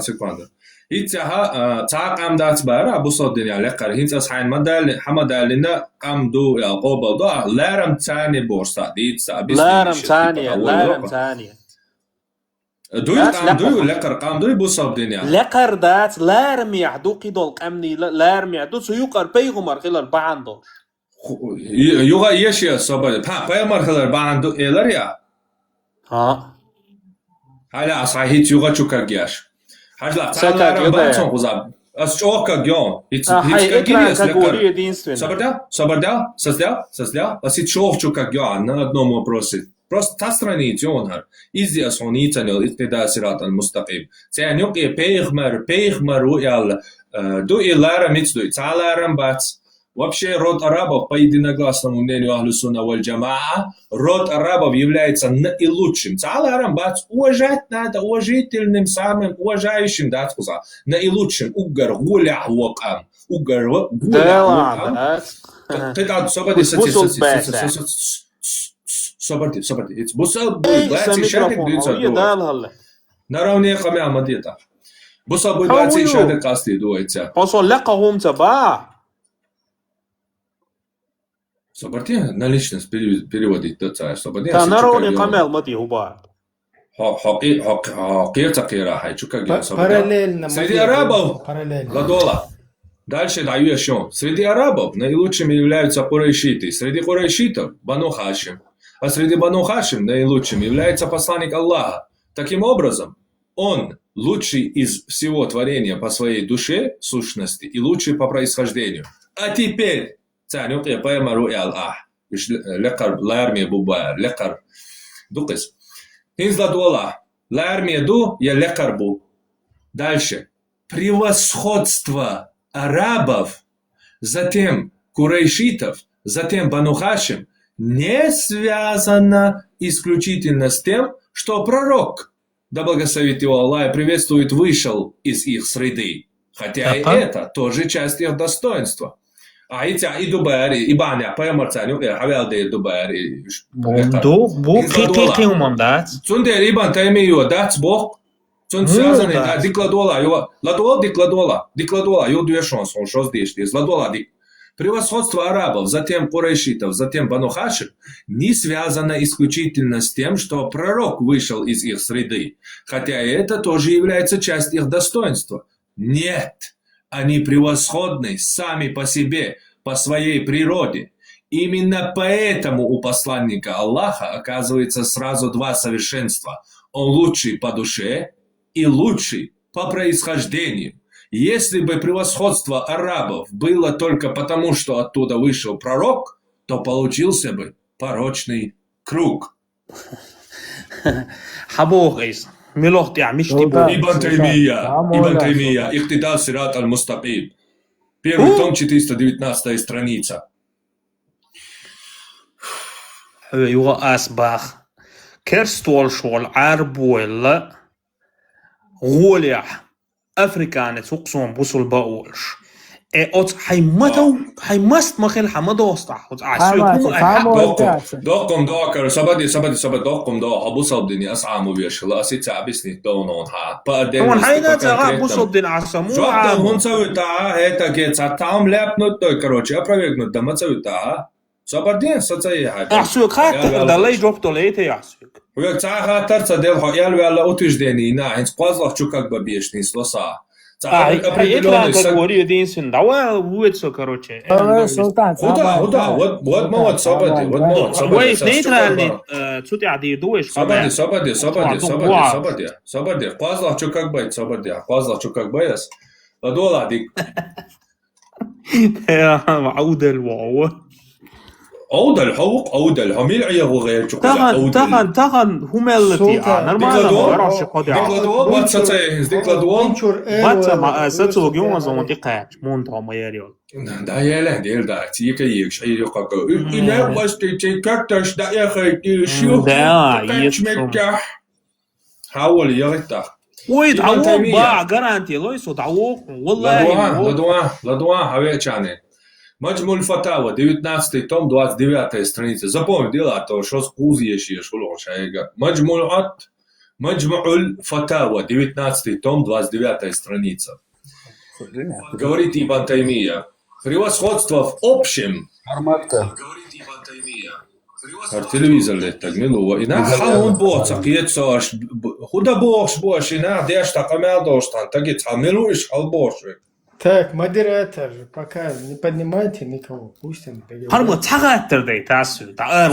Speaker 3: секунду. Итяха цаакам дац бара бусоддиня лекар хинцас хайн мадал хамадалина камду я qobado ларам цани борса дитса
Speaker 1: لارم ثانية
Speaker 3: دوي лекар камду бусоддиня
Speaker 1: لقر دات لارم يعدو قدول قمني لارم يعدو سيقر بيغمر خلال باندو
Speaker 3: يوغا يشيا صبر بايمر خلال باندو إلاريا
Speaker 1: ها
Speaker 3: هلا صحيح يوغا تشوكا جياش هلا تعال بانسون غزاب أشوكا جون
Speaker 1: هاي إكران كاغوري единственное.
Speaker 3: Создал,asi чувчука геон на одном вопросе. Просто та страница он хар. Изя соница не иктида сират аль-мустаким. Цянюк и пейхмар уял ду и ларам ицдуй. Цаларам бац. Вообще род арабов, по единогласному мнению Ахлю сунна валь джамаа, род арабов является наилучшим. Цаларам бац, уважать надо, уважительным, самым уважающим, да, сказал. Наилучшим. Угар гуля вокам. Угар гуля вокам. Ты там, собади, собади. It's бусал, блядь, шатик дуется. Наравне хамя мадита. Бусал, блядь, шатик касти дуется.
Speaker 1: Посол лякахум таба.
Speaker 3: Соборти на личность переводить до царя. Соборти.
Speaker 1: Та наравне камел мати хуба.
Speaker 3: Хакир цакира, хайчука геон.
Speaker 4: Параллельно.
Speaker 3: Среди арабов, Ладола. Дальше даю еще. Среди арабов наилучшими являются курайшиты. Среди курайшитов Бану Хашим. А среди Бану Хашим наилучшим является посланник Аллаха. Таким образом, он лучший из всего творения по своей душе, сущности, и лучший по происхождению. А теперь, цанюк я поймару и Аллах. Лекар, лармия бубая, лекар. Дукас. Инз ладола. Лармия ду, я лекар бу. Дальше. Превосходство арабов, затем курайшитов, затем Бану Хашим не связано исключительно с тем, что пророк, да благословит его Аллах и приветствует, вышел из их среды. Хотя и это тоже часть их достоинства. А и дубари, и баня, поэмарцаню, и хавелды дубари. Цундер ибан таймию дац бог. Sunt связаны дикладола, дикладола, ю две шансы, он что здесь, ладола дик. Превосходство арабов, затем курайшитов, затем Бану Хашим не связано исключительно с тем, что пророк вышел из их среды, хотя это тоже является частью их достоинства. Нет, они превосходны сами по себе, по своей природе. Именно поэтому у посланника Аллаха оказывается сразу два совершенства. он лучший по душе и лучший по происхождению. Если бы превосходство арабов было только потому, что оттуда вышел пророк, то получился бы порочный круг.
Speaker 1: حبوغيس ملوخت يا مش تبو
Speaker 3: Ибн Таймия, Ихтидар Сират аль-Мустаким. Первый том, 419 страница.
Speaker 1: يوغا أسباخ كرستول شول عربويل غوليح أفريكانة سوقسون بوصل باولش أوت هاي مست مخيل حمدو استح
Speaker 3: دوقم دوكر سبدي دوقم دو أبوصل دني أسعى مبيش لا أسيت عبسني دونون ها
Speaker 1: طبعا هيدا تغا بوصل دين عسمو
Speaker 3: جواب هون سويتها هيدا كيت ساتام لابنو توي كروتشي أبراويغنو دم سويتها سبدين ستي هاي
Speaker 1: أحسوك خاطر دلي جوبتو ليتي أحسوك
Speaker 3: ويك تعال ترى ديل هو يالو يلا أوتوش ديني نا إنت قازلك شو كك ببيش نيسلوسا
Speaker 1: إطلاق كوري دين سن دوا ويتسو كروتشي
Speaker 3: هدا ود موت سبدي
Speaker 1: ويش نيترالي تسوتي عدي دوش
Speaker 3: سبدي قازلك شو كك بيت سبدي قازلك شو كك بيس لدول ديك
Speaker 1: عودة الواو
Speaker 3: أودل الحوق أودل هميل عيا وغير شو
Speaker 1: تغن هملتي نرمانا وراش قدع
Speaker 3: ديكلادوان
Speaker 1: بات ما ستو جيوم زون دقات مونتا ما يريول
Speaker 3: دا يلا دير دا تيك يكش اي يقاك إلا واستي تكتش دا يا خي شو
Speaker 1: دا يتم
Speaker 3: حاول يغتح
Speaker 1: ويد عوق باع جرانتي لويسو تعوق والله
Speaker 3: لدوان هاوي چانه مجموع الفتاوى 19 том 29 страница. Запомни, дела то, что скузиешь, что лучше. مجموع الفتاوى 19 том 29 страница. Говорит Ибн Таймия. Превосходство в общем. Говорит Ибн Таймия. Телевизор летак милого. И на хаун боцак ецош. Худа бош и на деш такамел доштан. Таки цамилуешь халбош.
Speaker 4: Так, модератор, пока не поднимайте никого, пусть он договорит.
Speaker 1: هرمو تغاتر دي تاسو دعار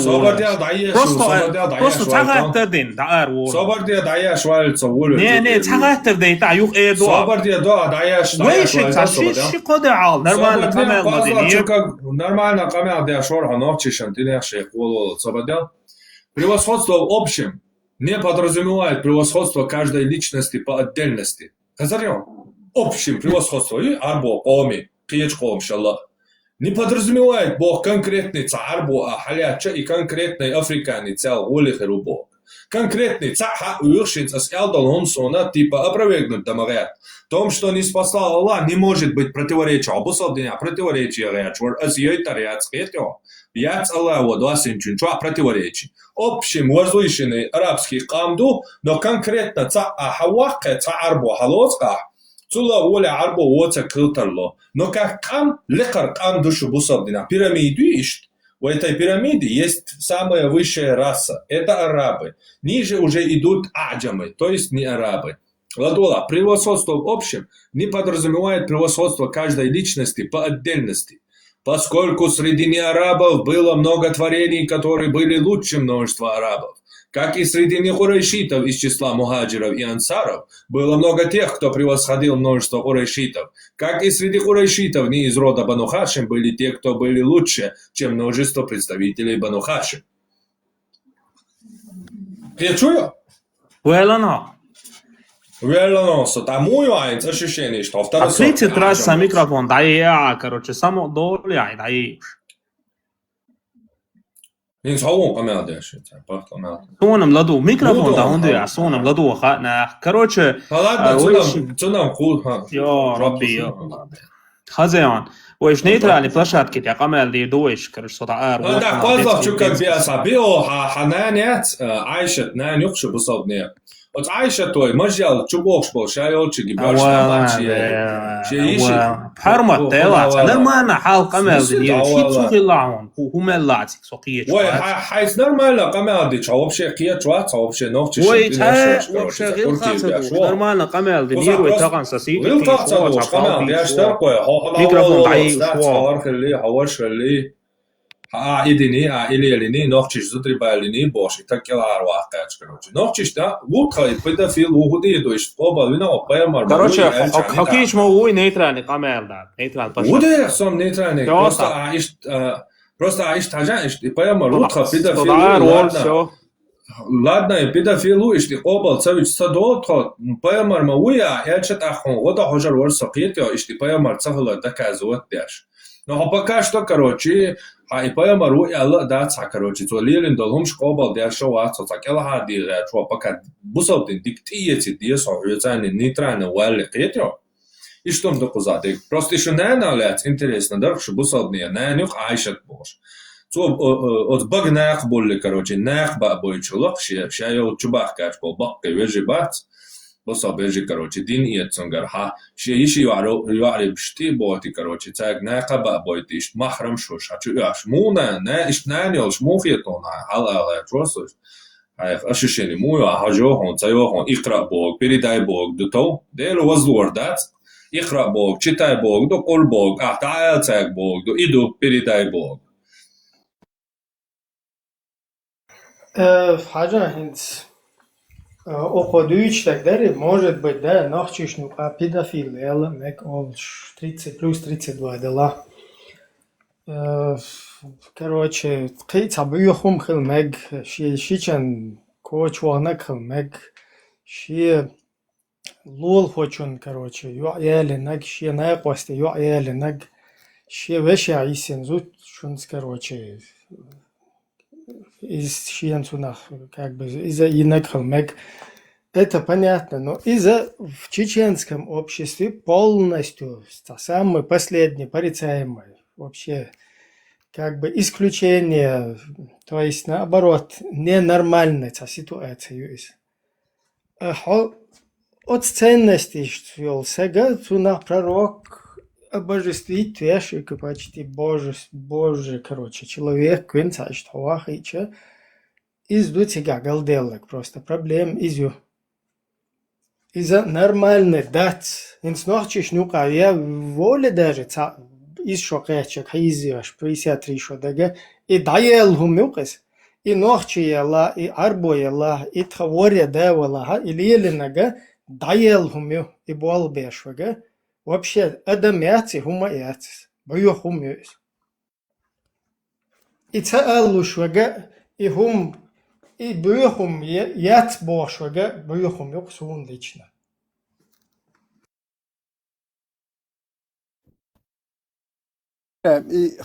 Speaker 1: просто تغاتر دين دعار وول
Speaker 3: صبر دي دعيا شوال تصول
Speaker 1: نه تغاتر دي تاع يوق ايه دو
Speaker 3: صبر دي دو دعيا
Speaker 1: ويش تشي قدع نورمال كمان مدني
Speaker 3: нормально камера дя шорха новчишен ты не шехол صبر дя превосходство в общем не подразумевает превосходство каждой личности по отдельности. Казарём общим превосходство и арбо коми печ комшалла не подразумевает бог конкретный царбо а халяча и конкретный африканец цел улихеру бог конкретный цаха уиршинц с элдонсона типа опровергнуть дамагат том что не спасал Аллах не может быть противоречия обусолдения противоречия речвор азийтариат скетё яц Аллах вот васинчун чва противоречий общим возвышенный арабский камду но конкретно цаха хавака царбо халоска Цула оля арбо воца кылтарло. Но как кам лекар кам душу бусалдина. Пирамиду ищет. У этой пирамиды есть самая высшая раса. Это арабы. Ниже уже идут аджамы, то есть не арабы. Ладола, превосходство в общем не подразумевает превосходство каждой личности по отдельности. Поскольку среди неарабов было много творений, которые были лучше множества арабов. Как и среди нехурайшитов из числа мухаджиров и ансаров, было много тех, кто превосходил множество хурайшитов. Как и среди хурайшитов не из рода Бану Хашим были те, кто были лучше, чем множество представителей Бану Хашим. Я чую? Уэлано, тому айнц ощущение, что второй сорт.
Speaker 1: Откройте трасса микрофон, да я, короче, само доля, да и
Speaker 3: Ин саун камера деши, пах камера.
Speaker 1: Сонам ладу микрофон да он да, сонам ладу хана. Короче,
Speaker 3: цунам кул ха.
Speaker 1: يا ربي خزيان وإيش نيترالي площадки يا قمال دي دويش короче صدعار.
Speaker 3: Да, قصدك شو كان بيأسا بيو حنانيات عايشة نان يخش بصوبنية. Вот Айша той, мажал, чубокш был, шайолчик, и башь на
Speaker 1: матчи. حرمت ديلات نرمانا حال قمال دي شي تسوقي لعون هم اللاتك سوقية
Speaker 3: وي حيث نرمانا قمال دي شوابشي قيا شوات شوابشي نوكشي
Speaker 1: وي تاش غير خاصة نرمانا قمال دي نيروي تغن ساسيتي
Speaker 3: غير خاصة قمال دي اشترقوي
Speaker 1: ميكروفون ضعيف
Speaker 3: صار خليه حوش خليه عائليني نوختش زدري باليني بوشي تكلا واقعش короче نوختش да вот хай педофил уходи دوش قوبل وينا وبايا مار
Speaker 1: короче حكيش مو нейтральный камер да нейтральный
Speaker 3: وده сам нейтральный просто аиш тажаиш и بايا مار вот хай педофил ладно и педофилу ишти قوبل цавич садол то بايا مار ما ويا ялчат ахун года хожар вор сақит я ишти بايا мар цахла да казот дяш но пока что короче и بايا مار ويا الله да ца короче то лилин долом шкобал дяш ва ца кела хади то пока бусалтин диктиети диесо юзани нейтрально валли кето и что он доказать просто еще не налет интересно да что бусалтни не нюх аишат бош تو от баг نقبل короче نقبل бойчулак شايو чубах качбол бакке вежибат босо бежи короче дин иетсонгар ха шеиши юари бшти боти короче цаг нақба бойти иш махрам шош ачу яш муна не иш нанёлш мухиетона халала тросос ай ашишени муя хажо хон цаё хон иқра бог передай бог дуто дел возвордат иқра бог читай бог до кол бог тайл цаг бог до иду передай бог
Speaker 4: حاجة هند окодуич так далее, может быть, да, нахчиш ну а педофил, ела, мек ол 30 плюс 32 дела. Короче, кей цабуюхум хил мег, шичен коч ванак хил мег, ши лол хочун, короче, ели наг, ши наекости, ели наг, ши веши аисен зут, шунс, короче, из Шиенцунах, как бы, из-за Инекхалмек. Это понятно, но из-за в чеченском обществе полностью самый последний, порицаемый, вообще, как бы исключение, то есть, наоборот, ненормальная ситуация есть. От ценностей, что сега, цунах пророк, обожествить вещи, почти Боже, короче, человек, квинца, что вахича, из дутига галделок, просто проблем изю. Из-за нормальный дать, инс нохчиш нука, я воле даже, из шокечек, хайзиаш, 53 шодага, и даел хумюкас, и нохчи ела, и арбо ела, и тхаворя девала, и лилинага, даел хумю, и болбешвага, вообще, адам яци, хума яцис. Бою хум юис. И цаалу швага, и хум, и бою хум яц бо швага, бою хум юк сун лично.
Speaker 5: И